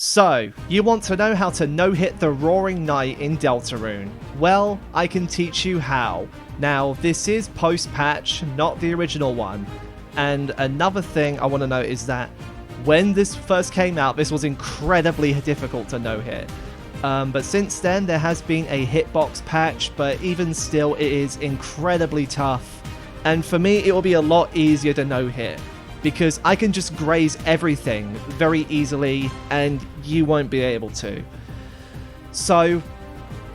So, you want to know how to no-hit the Roaring Knight in Deltarune? Well, I can teach you how. Now, this is post-patch, not the original one. And another thing I want to note is that when this first came out, this was incredibly difficult to no-hit. But since then, there has been a hitbox patch, but even still, it is incredibly tough. And for me, it will be a lot easier to no-hit, because I can just graze everything very easily, and you won't be able to. So,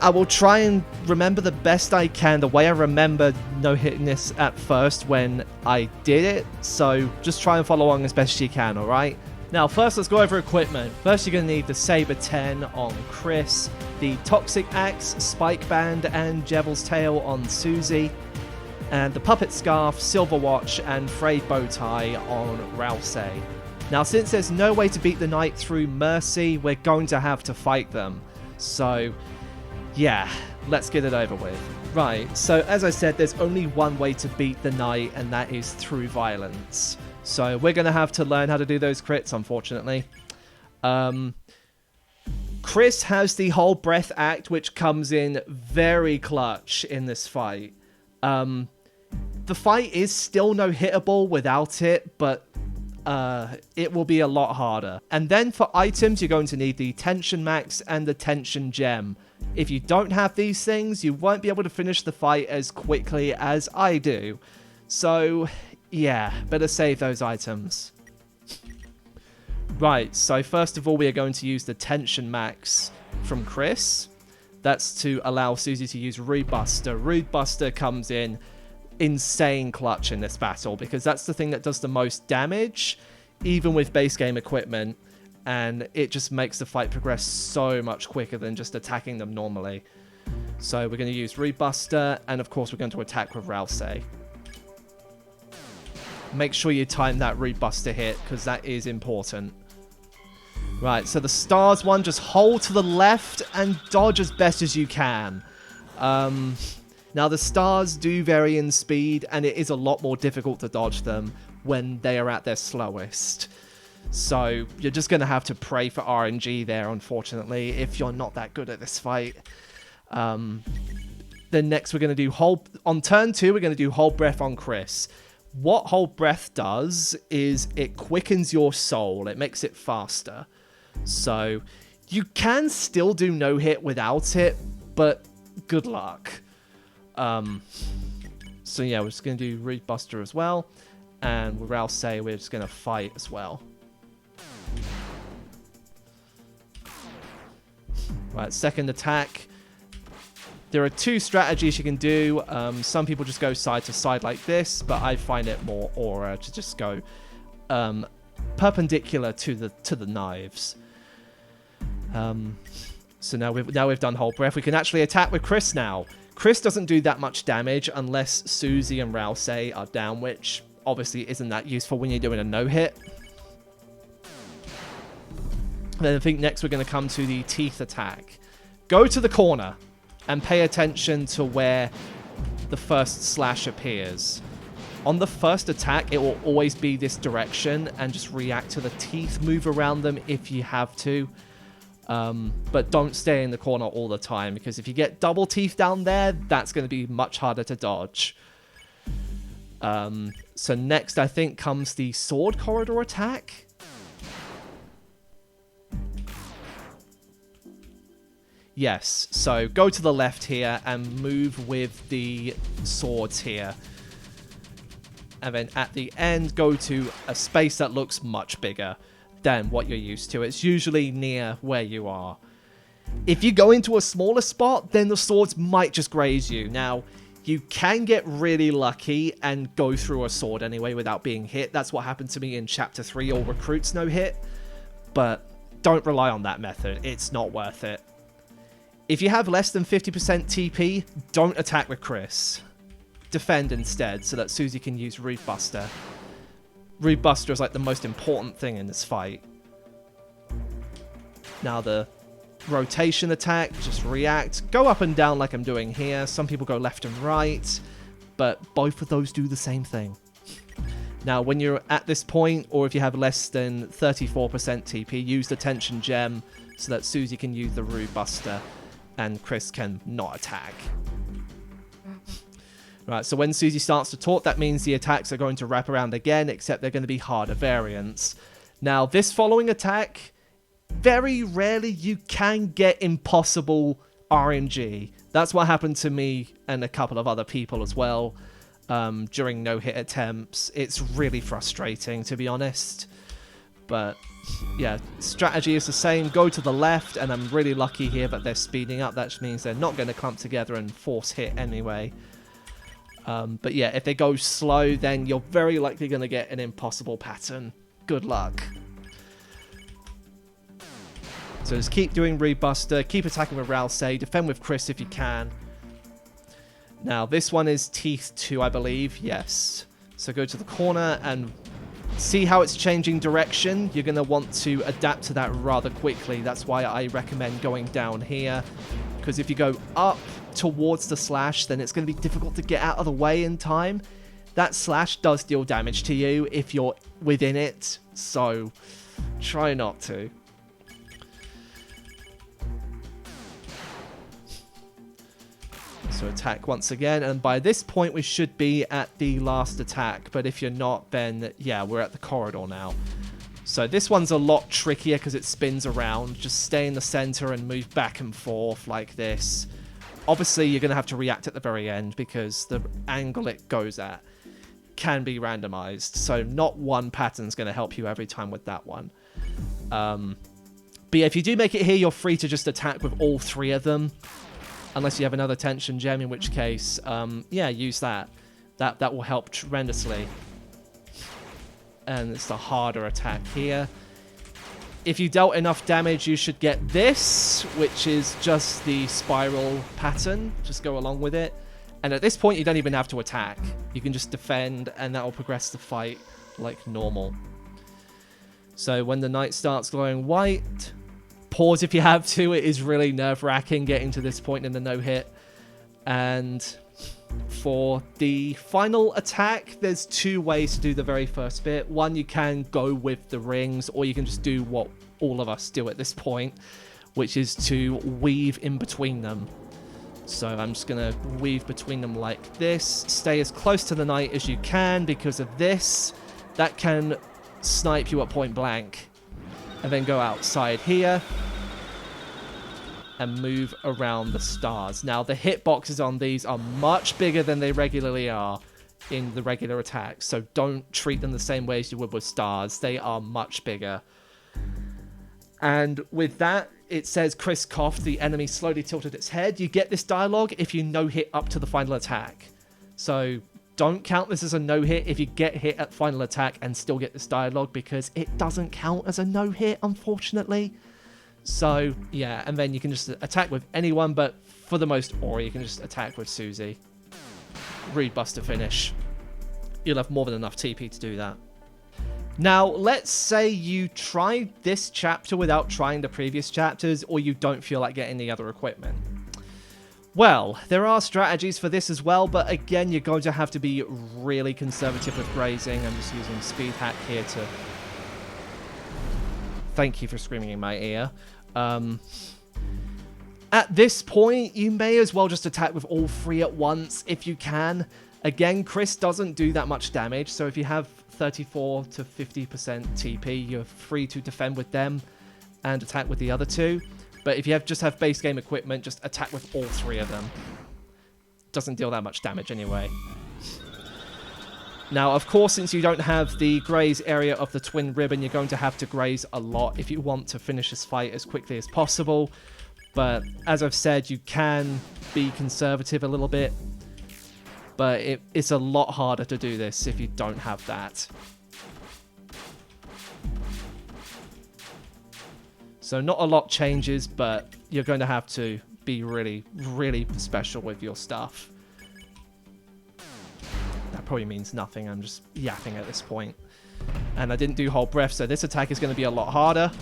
I will try and remember the best I can, the way I remember no-hitting this at first when I did it, so just try and follow along as best you can, alright? Now, first let's go over equipment. First you're going to need the Saber 10 on Chris, the Toxic Axe, Spike Band, and Devil's Tail on Susie, and the Puppet Scarf, Silver Watch, and Frayed Bow Tie on Rousey. Now, since there's no way to beat the Knight through Mercy, we're going to have to fight them. So, yeah, let's get it over with. Right, so as I said, there's only one way to beat the Knight, and that is through violence. So we're going to have to learn how to do those crits, unfortunately. Chris has the whole Breath Act, which comes in very clutch in this fight. The fight is still no-hittable without it, but it will be a lot harder. And then for items, you're going to need the Tension Max and the Tension Gem. If you don't have these things, you won't be able to finish the fight as quickly as I do. So, yeah, better save those items. Right, so first of all, we are going to use the Tension Max from Chris. That's to allow Susie to use Rude Buster. Rude Buster comes in insane clutch in this battle, because that's the thing that does the most damage, even with base game equipment, and it just makes the fight progress so much quicker than just attacking them normally. So we're going to use Rude Buster, and of course we're going to attack with Rousey. Make sure you time that Rude Buster hit, because that is important. Right, so the stars one, just hold to the left and dodge as best as you can. Now, the stars do vary in speed, and it is a lot more difficult to dodge them when they are at their slowest. So, you're just going to have to pray for RNG there, unfortunately, if you're not that good at this fight. Then next, we're going to do on turn 2, we're going to do Hold Breath on Chris. What Hold Breath does is it quickens your soul. It makes it faster. So, you can still do no-hit without it, but good luck. So yeah, we're just going to do Rude Buster as well. And with Rousey, we're just going to fight as well. Right, second attack. There are two strategies you can do. Some people just go side to side like this, but I find it more aura to just go perpendicular to the knives. So now we've done Hold Breath. We can actually attack with Chris now. Chris doesn't do that much damage unless Susie and Rousey are down, which obviously isn't that useful when you're doing a no-hit. Then I think next we're going to come to the Teeth attack. Go to the corner and pay attention to where the first slash appears. On the first attack, it will always be this direction, and just react to the teeth move around them if you have to. But don't stay in the corner all the time, because if you get double teeth down there, that's going to be much harder to dodge. So next, I think, comes the Sword Corridor attack. Yes, so go to the left here and move with the swords here. And then at the end, go to a space that looks much bigger than what you're used to. It's usually near where you are. If you go into a smaller spot, then the swords might just graze you. Now, you can get really lucky and go through a sword anyway without being hit. That's what happened to me in Chapter 3, All Recruits No Hit. But don't rely on that method. It's not worth it. If you have less than 50% TP, don't attack with Chris. Defend instead, so that Susie can use Rude Buster. Rude Buster is like the most important thing in this fight. Now the rotation attack, just react. Go up and down like I'm doing here. Some people go left and right, but both of those do the same thing. Now, when you're at this point, or if you have less than 34% TP, use the Tension Gem so that Susie can use the Rude Buster and Chris can not attack. Right, so when Susie starts to talk, that means the attacks are going to wrap around again, except they're going to be harder variants. Now, this following attack, very rarely you can get impossible RNG. That's what happened to me and a couple of other people as well during no-hit attempts. It's really frustrating, to be honest. But yeah, strategy is the same. Go to the left, and I'm really lucky here that they're speeding up. That means they're not going to clump together and force hit anyway. But yeah, if they go slow, then you're very likely going to get an impossible pattern. Good luck. So just keep doing Rude Buster, keep attacking with Rousey, defend with Chris if you can. Now, this one is Teeth 2, I believe. Yes. So go to the corner and see how it's changing direction. You're going to want to adapt to that rather quickly. That's why I recommend going down here. Because if you go up towards the slash, then it's going to be difficult to get out of the way in time. That slash does deal damage to you if you're within it. So try not to. So attack once again, and by this point we should be at the last attack, but if you're not, then yeah, we're at the corridor now. So this one's a lot trickier because it spins around. Just stay in the center and move back and forth like this. Obviously you're going to have to react at the very end because the angle it goes at can be randomized, so not one pattern's going to help you every time with that one. But yeah, if you do make it here, you're free to just attack with all three of them. Unless you have another Tension Gem, in which case, yeah, use that. That will help tremendously. And it's the harder attack here. If you dealt enough damage, you should get this, which is just the spiral pattern. Just go along with it. And at this point, you don't even have to attack. You can just defend, and that will progress the fight like normal. So when the night starts glowing white... Pause if you have to. It is really nerve-wracking getting to this point in the no-hit. And for the final attack, there's two ways to do the very first bit. One, you can go with the rings, or you can just do what all of us do at this point, which is to weave in between them. So I'm just going to weave between them like this. Stay as close to the knight as you can because of this. That can snipe you at point blank. And then go outside here and move around the stars. Now, the hitboxes on these are much bigger than they regularly are in the regular attacks, so don't treat them the same way as you would with stars. They are much bigger. And with that, it says Chris coughed, the enemy slowly tilted its head. You get this dialogue if you no-hit up to the final attack. So... don't count this as a no-hit if you get hit at final attack and still get this dialogue, because it doesn't count as a no-hit, unfortunately. So, yeah, and then you can just attack with anyone, but for the most Ori, you can just attack with Susie. Rude Buster finish. You'll have more than enough TP to do that. Now, let's say you tried this chapter without trying the previous chapters, or you don't feel like getting the other equipment. Well, there are strategies for this as well, but again, you're going to have to be really conservative with grazing. I'm just using Speed Hack here to... Thank you for screaming in my ear. At this point, you may as well just attack with all three at once if you can. Again, Chris doesn't do that much damage, so if you have 34 to 50% TP, you're free to defend with them and attack with the other two. But if you just have base game equipment, just attack with all three of them. Doesn't deal that much damage anyway. Now, of course, since you don't have the graze area of the twin ribbon, you're going to have to graze a lot if you want to finish this fight as quickly as possible. But as I've said, you can be conservative a little bit. But it's a lot harder to do this if you don't have that. So not a lot changes, but you're going to have to be really, really special with your stuff. That probably means nothing. I'm just yapping at this point. And I didn't do hold breath, so this attack is going to be a lot harder.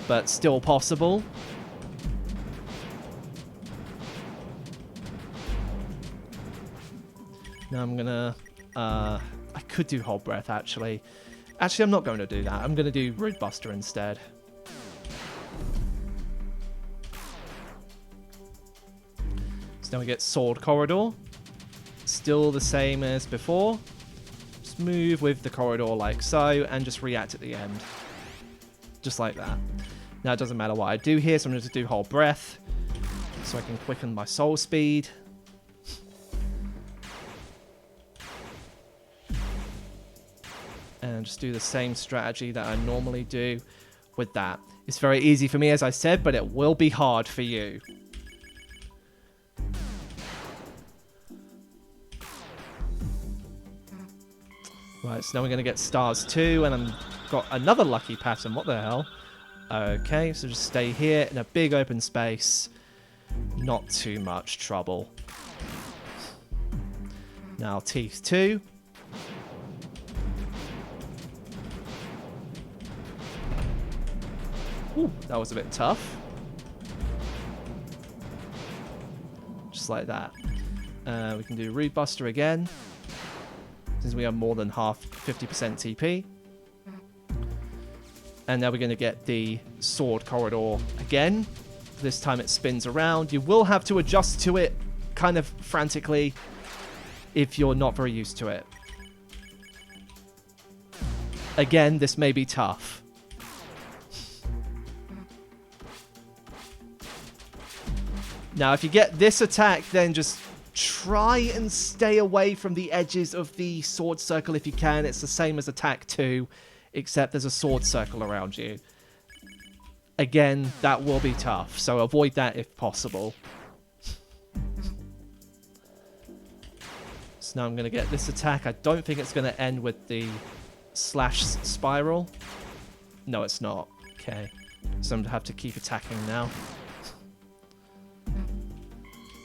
But still possible. Now I'm going to I could do Hold Breath, actually. Actually, I'm not going to do that. I'm going to do Root Buster instead. So now we get Sword Corridor. Still the same as before. Just move with the corridor like so, and just react at the end. Just like that. Now it doesn't matter what I do here, so I'm going to do Hold Breath. So I can quicken my soul speed. And just do the same strategy that I normally do with that. It's very easy for me, as I said, but it will be hard for you. Right, so now we're going to get stars 2, and I've got another lucky pattern. What the hell? Okay, so just stay here in a big open space. Not too much trouble. Now teeth 2. Ooh, that was a bit tough. Just like that. We can do Root Buster again, since we have more than half 50% TP. And now we're going to get the Sword Corridor again. This time it spins around. You will have to adjust to it kind of frantically if you're not very used to it. Again, this may be tough. Now, if you get this attack, then just try and stay away from the edges of the sword circle if you can. It's the same as attack 2, except there's a sword circle around you. Again, that will be tough, so avoid that if possible. So now I'm going to get this attack. I don't think it's going to end with the slash spiral. No, it's not. Okay. So I'm going to have to keep attacking now.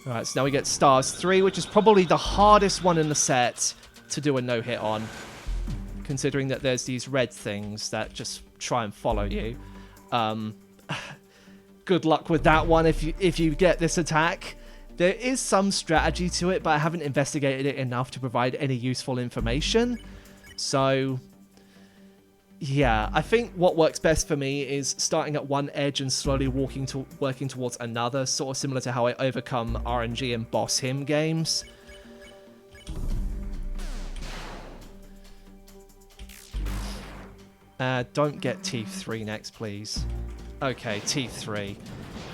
Alright, so now we get stars 3, which is probably the hardest one in the set to do a no-hit on, considering that there's these red things that just try and follow you. Good luck with that one if you get this attack. There is some strategy to it, but I haven't investigated it enough to provide any useful information. So, yeah, I think what works best for me is starting at one edge and slowly working towards another, sort of similar to how I overcome RNG and boss him games. Don't get Teeth 3 next, please. Okay, Teeth 3.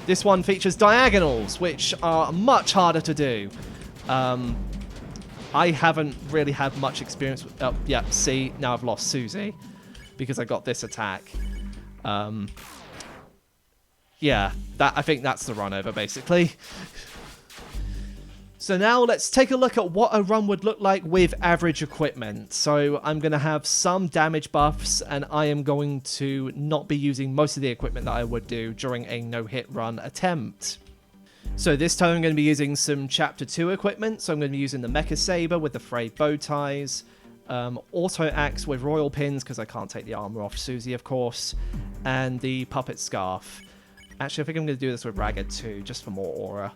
This one features diagonals, which are much harder to do. I haven't really had much experience with... Oh, yeah, see, now I've lost Susie because I got this attack. Yeah, I think that's the run over, basically. So now let's take a look at what a run would look like with average equipment. So I'm going to have some damage buffs, and I am going to not be using most of the equipment that I would do during a no-hit run attempt. So this time I'm going to be using some Chapter 2 equipment. So I'm going to be using the Mecha Saber with the frayed bow ties, Auto Axe with Royal Pins, because I can't take the armor off Susie, of course, and the Puppet Scarf. Actually, I think I'm going to do this with Ragged too, just for more aura.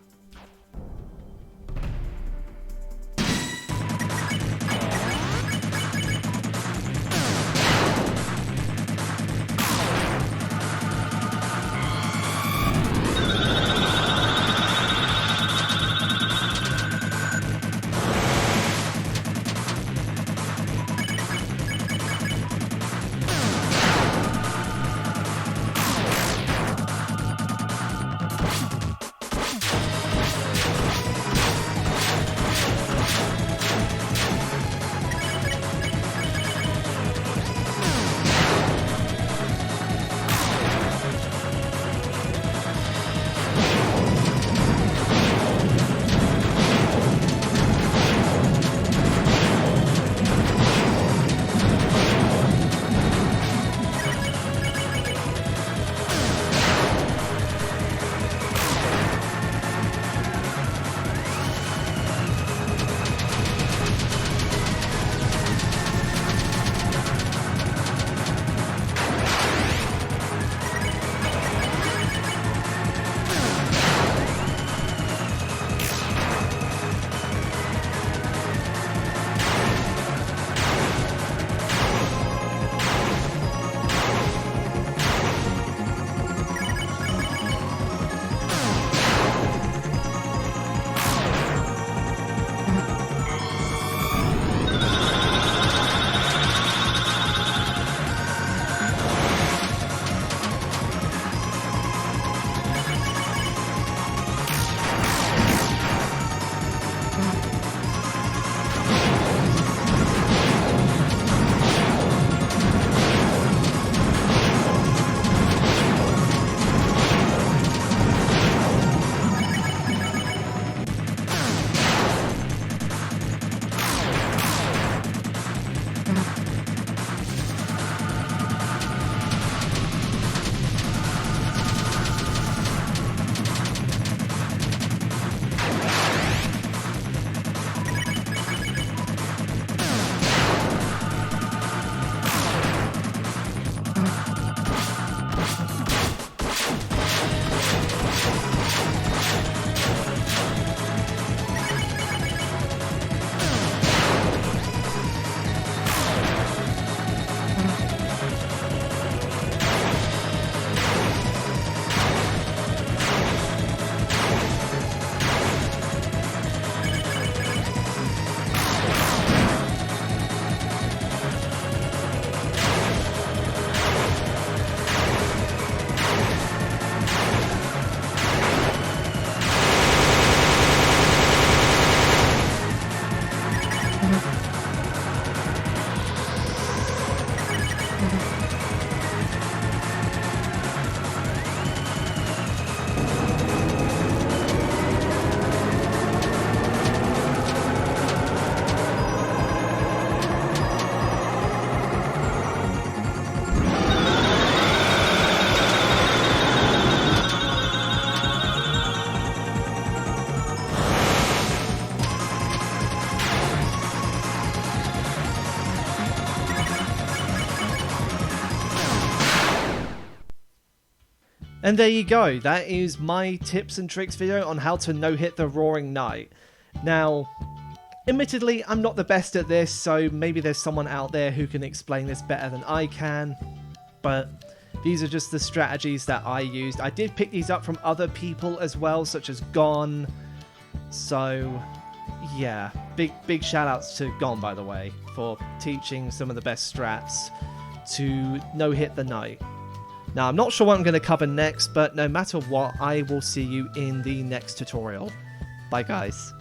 And there you go, that is my tips and tricks video on how to no-hit the Roaring Knight. Now, admittedly, I'm not the best at this, so maybe there's someone out there who can explain this better than I can, but these are just the strategies that I used. I did pick these up from other people as well, such as Gon, so yeah, big shout outs to Gon, by the way, for teaching some of the best strats to no-hit the Knight. Now, I'm not sure what I'm going to cover next, but no matter what, I will see you in the next tutorial. Bye, guys.